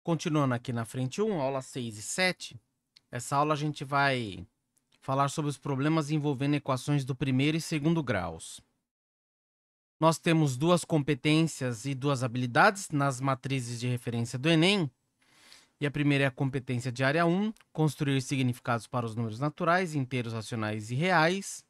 Continuando aqui na frente 1, aula 6 e 7, essa aula a gente vai falar sobre os problemas envolvendo equações do primeiro e segundo graus. Nós temos duas competências e duas habilidades nas matrizes de referência do Enem. E a primeira é a competência de área 1, construir significados para os números naturais, inteiros, racionais e reais.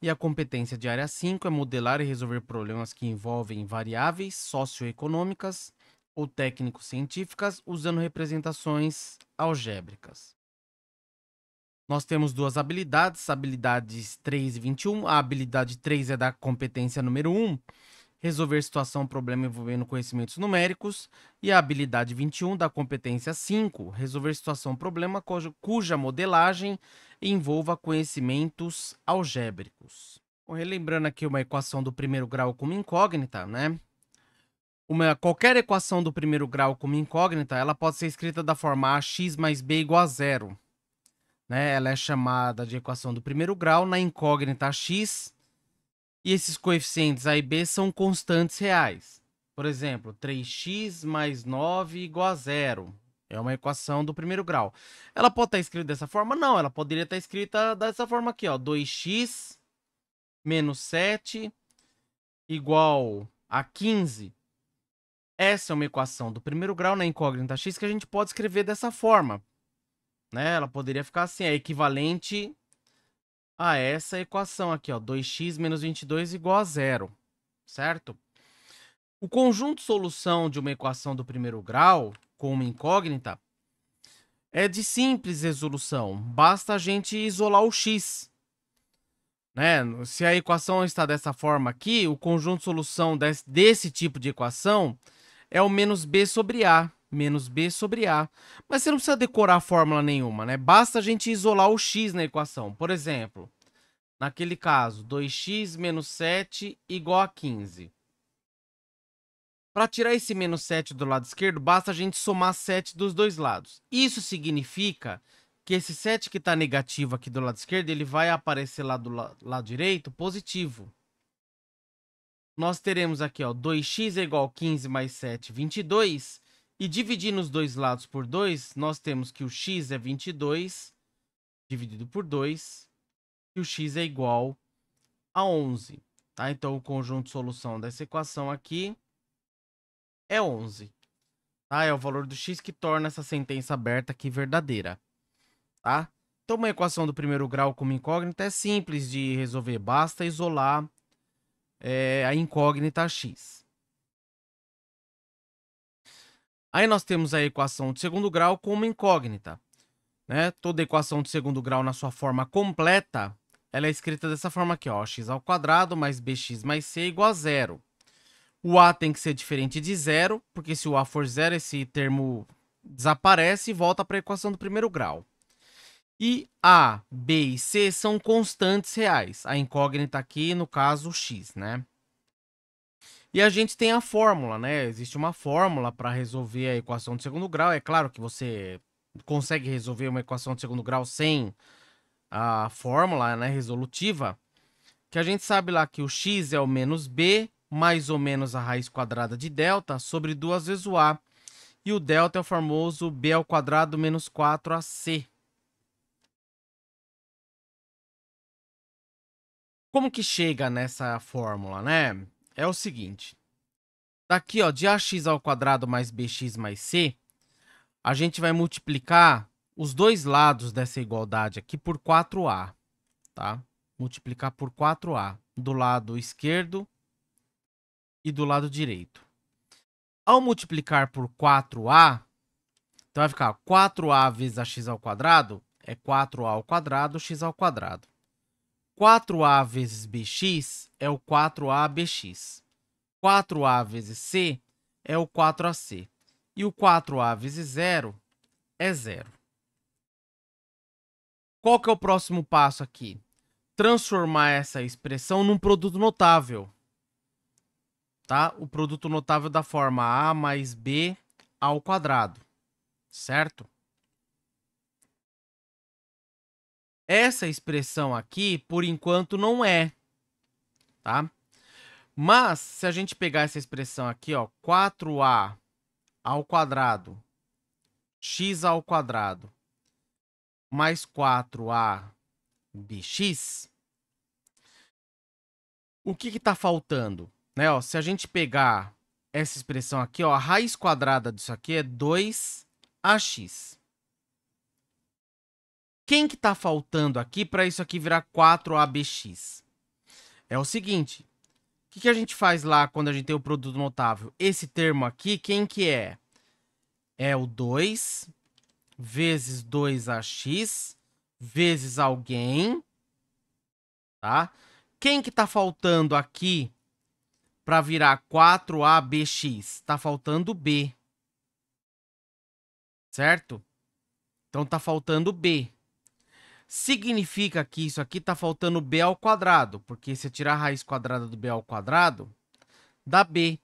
E a competência de área 5 é modelar e resolver problemas que envolvem variáveis socioeconômicas ou técnico-científicas usando representações algébricas. Nós temos duas habilidades 3 e 21. A habilidade 3 é da competência número 1, resolver situação ou problema envolvendo conhecimentos numéricos. E a habilidade 21 da competência 5, resolver situação ou problema cuja modelagem envolva conhecimentos algébricos. Bom, relembrando aqui uma equação do primeiro grau como incógnita, né? Qualquer equação do primeiro grau como incógnita, ela pode ser escrita da forma ax mais b igual a zero. Né? Ela é chamada de equação do primeiro grau na incógnita x, e esses coeficientes a e b são constantes reais. Por exemplo, 3x mais 9 igual a zero. É uma equação do primeiro grau. Ela pode estar escrita dessa forma? Não, ela poderia estar escrita dessa forma aqui, ó. 2x menos 7 igual a 15. Essa é uma equação do primeiro grau na incógnita x que a gente pode escrever dessa forma. Né? Ela poderia ficar assim, é equivalente a essa equação aqui, ó, 2x menos 22 igual a zero, certo? O conjunto solução de uma equação do primeiro grau, com uma incógnita, é de simples resolução, basta a gente isolar o x. Né? Se a equação está dessa forma aqui, o conjunto solução desse tipo de equação é o menos b sobre a. Menos b sobre a. Mas você não precisa decorar fórmula nenhuma, né? Basta a gente isolar o x na equação. Por exemplo, naquele caso, 2x menos 7 igual a 15. Para tirar esse menos 7 do lado esquerdo, basta a gente somar 7 dos dois lados. Isso significa que esse 7 que está negativo aqui do lado esquerdo, ele vai aparecer lá do lado direito positivo. Nós teremos aqui, ó, 2x é igual a 15 mais 7, 22. E dividindo os dois lados por 2, nós temos que o x é 22 dividido por 2. E o x é igual a 11. Tá? Então, o conjunto de solução dessa equação aqui é 11. Tá? É o valor do x que torna essa sentença aberta aqui verdadeira. Tá? Então, uma equação do primeiro grau como incógnita é simples de resolver. Basta isolar a incógnita x. Aí nós temos a equação de segundo grau como incógnita. Né? Toda equação de segundo grau na sua forma completa, ela é escrita dessa forma aqui, ó, x ao quadrado mais bx mais c igual a zero. O a tem que ser diferente de zero, porque se o a for zero, esse termo desaparece e volta para a equação do primeiro grau. E a, b e c são constantes reais. A incógnita aqui, no caso, x, né? E a gente tem a fórmula, né? Existe uma fórmula para resolver a equação de segundo grau. É claro que você consegue resolver uma equação de segundo grau sem a fórmula, né, resolutiva, que a gente sabe lá que o x é o menos b mais ou menos a raiz quadrada de delta sobre 2 vezes o a. E o delta é o famoso b ao quadrado menos 4ac. Como que chega nessa fórmula, né? É o seguinte. Daqui, ó, de ax ao quadrado mais bx mais c, a gente vai multiplicar os dois lados dessa igualdade aqui por 4a, tá? Multiplicar por 4a do lado esquerdo e do lado direito. Ao multiplicar por 4a, então vai ficar 4a vezes ax ao quadrado é 4a ao quadrado, x ao quadrado. 4a vezes bx é o 4a bx. 4a vezes c é o 4ac. E o 4a vezes zero é zero. Qual que é o próximo passo aqui? Transformar essa expressão num produto notável. Tá? O produto notável da forma a mais b ao quadrado, certo? Essa expressão aqui, por enquanto, não é, tá? Mas, se a gente pegar essa expressão aqui, ó, 4a ao quadrado x ao quadrado mais 4abx, o que está faltando? Né? Ó, se a gente pegar essa expressão aqui, ó, a raiz quadrada disso aqui é 2ax. Quem que está faltando aqui para isso aqui virar 4abx? É o seguinte, o que a gente faz lá quando a gente tem o produto notável? Esse termo aqui, quem que é? É o 2 vezes 2ax vezes alguém, tá? Quem que tá faltando aqui para virar 4abx? Tá faltando b, certo? Então tá faltando b. Significa que isso aqui tá faltando b ao quadrado, porque se eu tirar a raiz quadrada do b ao quadrado, dá b,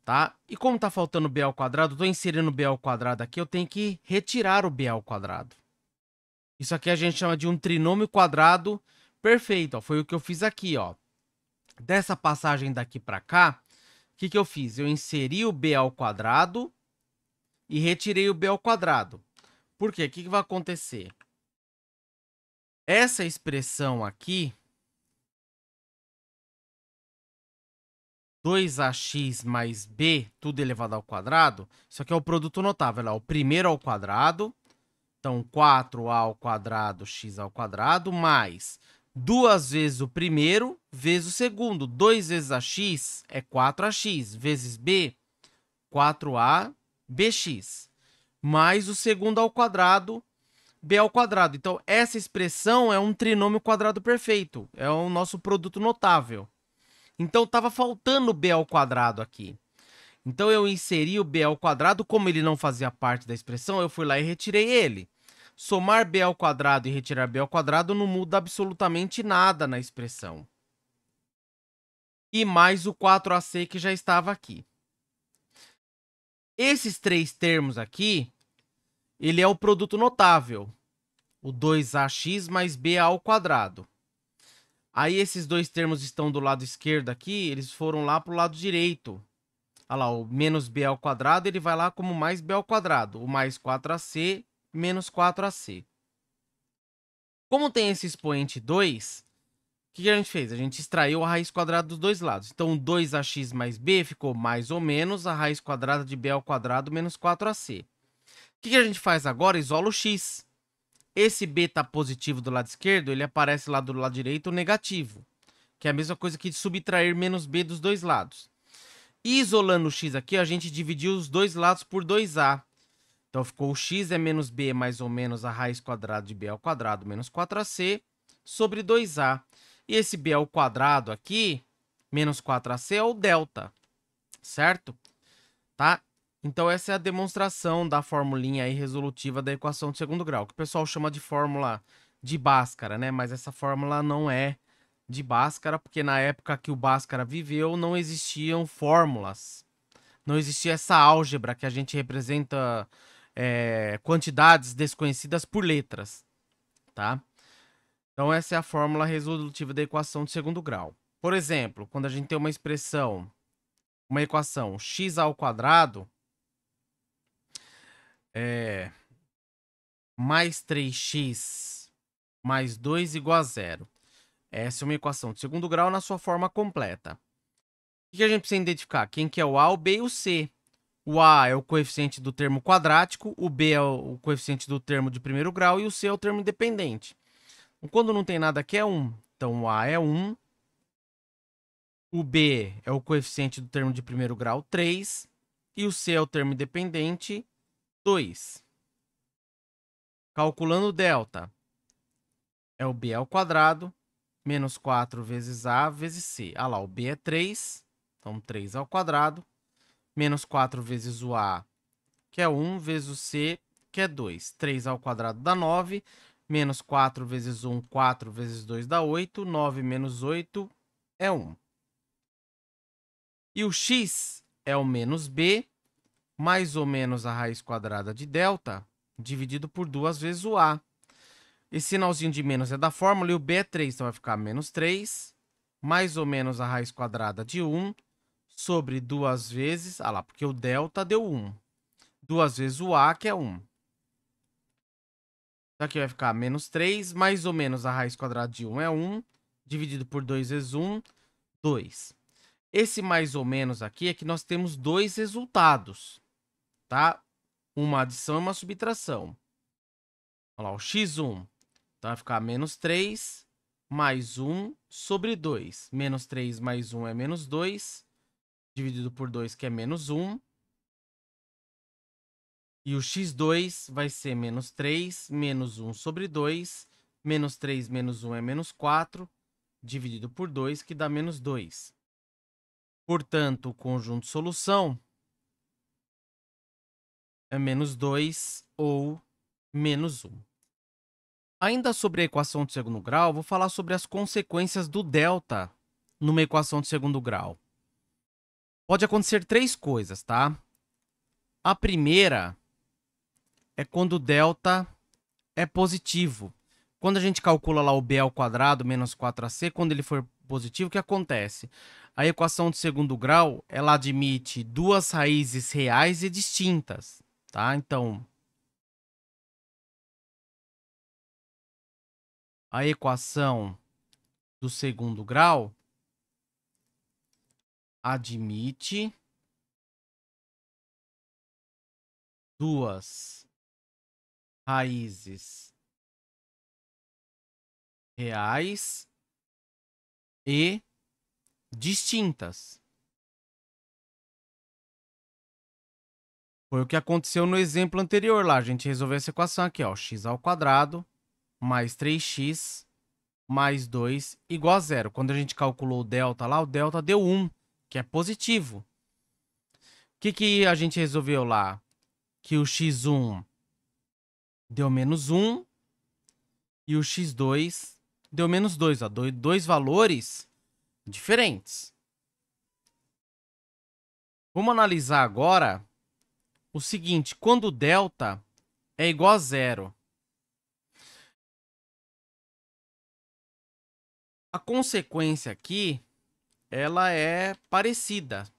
tá? E como tá faltando b ao quadrado, eu tô inserindo b ao quadrado aqui, eu tenho que retirar o b ao quadrado. Isso aqui a gente chama de um trinômio quadrado perfeito, ó. Foi o que eu fiz aqui, ó. Dessa passagem daqui para cá, o que eu fiz? Eu inseri o b ao quadrado e retirei o b ao quadrado. Por quê? O que vai acontecer? Essa expressão aqui, 2ax mais b, tudo elevado ao quadrado, isso aqui é o produto notável, ó, o primeiro ao quadrado, então 4a ao quadrado, x ao quadrado, mais 2 vezes o primeiro, vezes o segundo. 2 vezes ax é 4ax, vezes b, 4abx, mais o segundo ao quadrado, b ao quadrado. Então, essa expressão é um trinômio quadrado perfeito, é o nosso produto notável. Então, estava faltando b ao quadrado aqui. Então, eu inseri o b ao quadrado, como ele não fazia parte da expressão, eu fui lá e retirei ele. Somar b ao quadrado e retirar b ao quadrado não muda absolutamente nada na expressão. E mais o 4ac que já estava aqui. Esses três termos aqui, ele é o produto notável, o 2ax mais b ao quadrado. Aí esses dois termos estão do lado esquerdo aqui, eles foram lá para o lado direito. Olha lá, o menos b ao quadrado, ele vai lá como mais b ao quadrado. O mais 4ac menos 4ac. Como tem esse expoente 2, o que a gente fez? A gente extraiu a raiz quadrada dos dois lados. Então, 2ax mais b ficou mais ou menos a raiz quadrada de b ao quadrado menos 4ac. O que a gente faz agora? Isola o x. Esse b está positivo do lado esquerdo, ele aparece lá do lado direito negativo, que é a mesma coisa que subtrair menos b dos dois lados. E isolando o x aqui, a gente dividiu os dois lados por 2a. Então, ficou o x é menos b mais ou menos a raiz quadrada de b ao quadrado menos 4ac sobre 2a. E esse b ao quadrado aqui, menos 4ac, é o delta, certo? Tá? Então, essa é a demonstração da formulinha aí resolutiva da equação de segundo grau, que o pessoal chama de fórmula de Bhaskara, né? Mas essa fórmula não é de Bhaskara, porque na época que o Bhaskara viveu, não existiam fórmulas. Não existia essa álgebra que a gente representa quantidades desconhecidas por letras, tá? Então, essa é a fórmula resolutiva da equação de segundo grau. Por exemplo, quando a gente tem uma expressão, uma equação x ao quadrado mais 3x mais 2 igual a 0. Essa é uma equação de segundo grau na sua forma completa. O que a gente precisa identificar? Quem que é o A, o B e o C. O A é o coeficiente do termo quadrático, o B é o coeficiente do termo de primeiro grau e o C é o termo independente. Quando não tem nada aqui é 1. Então, o A é 1, o B é o coeficiente do termo de primeiro grau, 3, e o C é o termo independente, 2. Calculando o delta, é o b ao quadrado, menos 4 vezes a vezes c. Ah lá, o b é 3, então 3 ao quadrado, menos 4 vezes o a, que é 1, vezes o c, que é 2. 3 ao quadrado dá 9, menos 4 vezes 1, 4 vezes 2 dá 8, 9 menos 8 é 1. E o x é o menos b, mais ou menos a raiz quadrada de delta, dividido por 2 vezes o a. Esse sinalzinho de menos é da fórmula e o b é 3, então vai ficar menos 3, mais ou menos a raiz quadrada de 1, sobre 2 vezes, ah lá, porque o delta deu 1. duas vezes o A, que é 1. Então aqui vai ficar menos 3, mais ou menos a raiz quadrada de 1 é 1, dividido por 2 vezes 1, 2. Esse mais ou menos aqui é que nós temos dois resultados, tá? Uma adição e uma subtração. Olha lá, o x1. Então vai ficar menos 3 mais 1 sobre 2. Menos 3 mais 1 é menos 2, dividido por 2, que é menos 1. E o x2 vai ser menos 3, menos 1 sobre 2. Menos 3 menos 1 é menos 4, dividido por 2, que dá menos 2. Portanto, o conjunto solução é menos 2 ou menos 1. Ainda sobre a equação de segundo grau, vou falar sobre as consequências do delta numa equação de segundo grau. Pode acontecer três coisas, tá? A primeira é quando o delta é positivo. Quando a gente calcula lá o b ao quadrado menos 4ac, quando ele for positivo, o que acontece? A equação de segundo grau, ela admite duas raízes reais e distintas, tá? Então, a equação do segundo grau admite duas raízes reais e distintas. Foi o que aconteceu no exemplo anterior lá. A gente resolveu essa equação aqui, ó. X ao quadrado mais 3x mais 2 igual a zero. Quando a gente calculou o delta lá, o delta deu 1, que é positivo. O que a gente resolveu lá? Que o x1 deu menos 1 e o x2 deu menos 2. Ó. Dois valores diferentes. Vamos analisar agora o seguinte. Quando o delta é igual a zero, a consequência aqui, ela é parecida.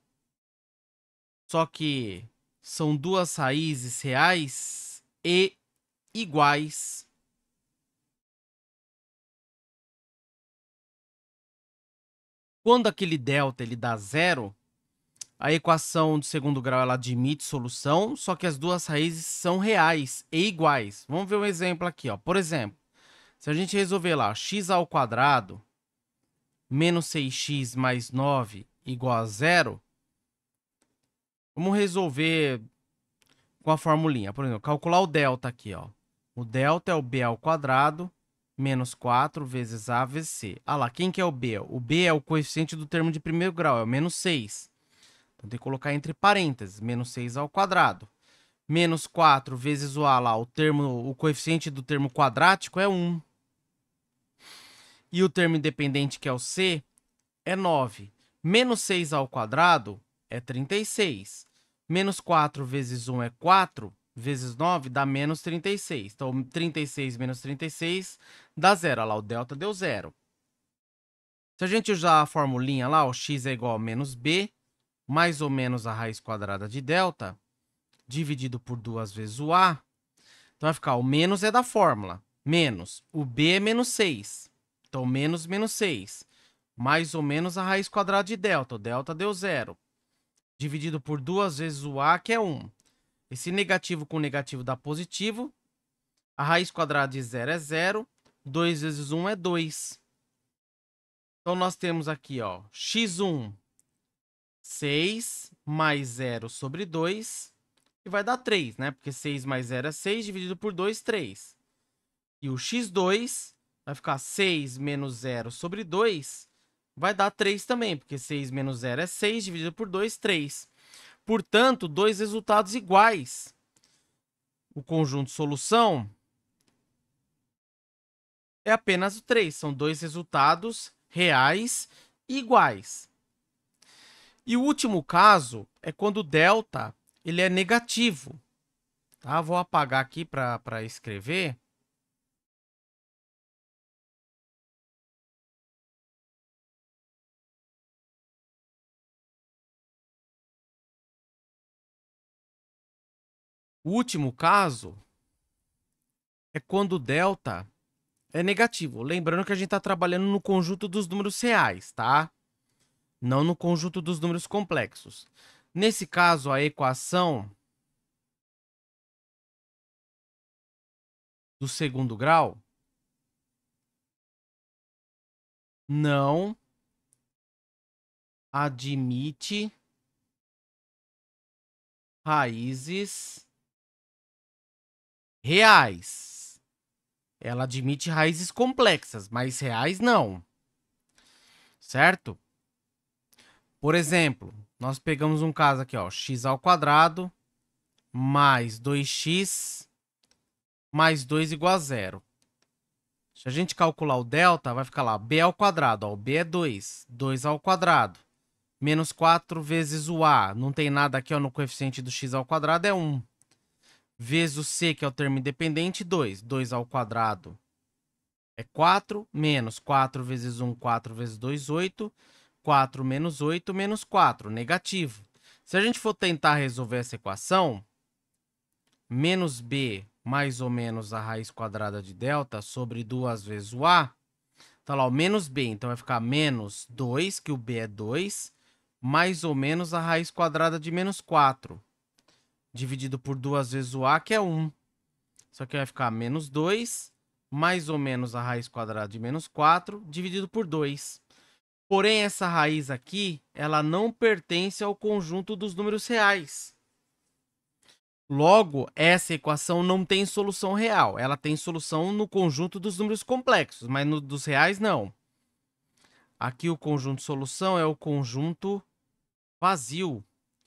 Só que são duas raízes reais e iguais. Quando aquele delta ele dá zero, a equação de segundo grau ela admite solução, só que as duas raízes são reais e iguais. Vamos ver um exemplo aqui, ó. Por exemplo, se a gente resolver lá x ao quadrado menos 6x mais 9 igual a zero, vamos resolver com a formulinha. Por exemplo, calcular o delta aqui, ó. O delta é o b ao quadrado menos 4 vezes a vezes c. Ah lá, quem que é o b? O b é o coeficiente do termo de primeiro grau, é o menos 6. Então tem que colocar entre parênteses, menos 6 ao quadrado. Menos 4 vezes o a lá, o coeficiente do termo quadrático é 1. E o termo independente, que é o c, é 9. Menos 6 ao quadrado é 36. Menos 4 vezes 1 é 4, vezes 9 dá menos 36. Então, 36 menos 36 dá zero. Olha lá, o delta deu zero. Se a gente usar a formulinha lá, o x é igual a menos b, mais ou menos a raiz quadrada de delta, dividido por 2 vezes o a. Então, vai ficar, o menos é da fórmula. Menos, o b é menos 6. Então, menos 6. Mais ou menos a raiz quadrada de delta. O delta deu zero. Dividido por 2 vezes o a, que é 1. Esse negativo com negativo dá positivo. A raiz quadrada de zero é zero. 2 vezes 1 é 2. Então, nós temos aqui, ó, x1, 6 mais 0 sobre 2. E vai dar 3, né? Porque 6 mais 0 é 6, dividido por 2, 3. E o x2 vai ficar 6 menos 0 sobre 2. Vai dar 3 também, porque 6 menos 0 é 6, dividido por 2, 3. Portanto, dois resultados iguais. O conjunto solução é apenas o 3. São dois resultados reais iguais. E o último caso é quando o delta ele é negativo. Tá? Vou apagar aqui para escrever. O último caso é quando o delta é negativo. Lembrando que a gente está trabalhando no conjunto dos números reais, tá? Não no conjunto dos números complexos. Nesse caso, a equação do segundo grau não admite raízes reais. Ela admite raízes complexas, mas reais não. Certo? Por exemplo, nós pegamos um caso aqui, ó, x ao quadrado mais 2x mais 2 igual a zero. Se a gente calcular o delta, vai ficar lá b ao quadrado. Ó, o b é 2. 2 ao quadrado. Menos 4 vezes o a. Não tem nada aqui ó, no coeficiente do x ao quadrado, é 1. Vezes o c, que é o termo independente, 2. 2 ao quadrado é 4. Menos 4 vezes 1, 4 vezes 2, 8. 4 menos 8, menos 4. Negativo. Se a gente for tentar resolver essa equação, menos b mais ou menos a raiz quadrada de delta sobre 2 vezes o a. Tá lá, o menos b, então vai ficar menos 2, que o b é 2, mais ou menos a raiz quadrada de menos 4, dividido por 2 vezes o a, que é 1. Isso aqui vai ficar menos 2, mais ou menos a raiz quadrada de menos 4, dividido por 2. Porém, essa raiz aqui, ela não pertence ao conjunto dos números reais. Logo, essa equação não tem solução real. Ela tem solução no conjunto dos números complexos, mas no dos reais, não. Aqui o conjunto solução é o conjunto vazio,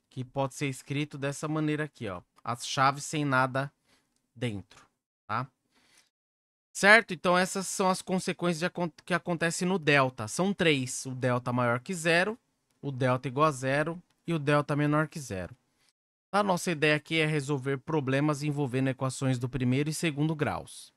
que pode ser escrito dessa maneira aqui, ó. As chaves sem nada dentro, tá? Certo? Então, essas são as consequências que acontecem no delta. São 3. O delta maior que zero, o delta igual a zero e o delta menor que zero. A nossa ideia aqui é resolver problemas envolvendo equações do primeiro e segundo graus.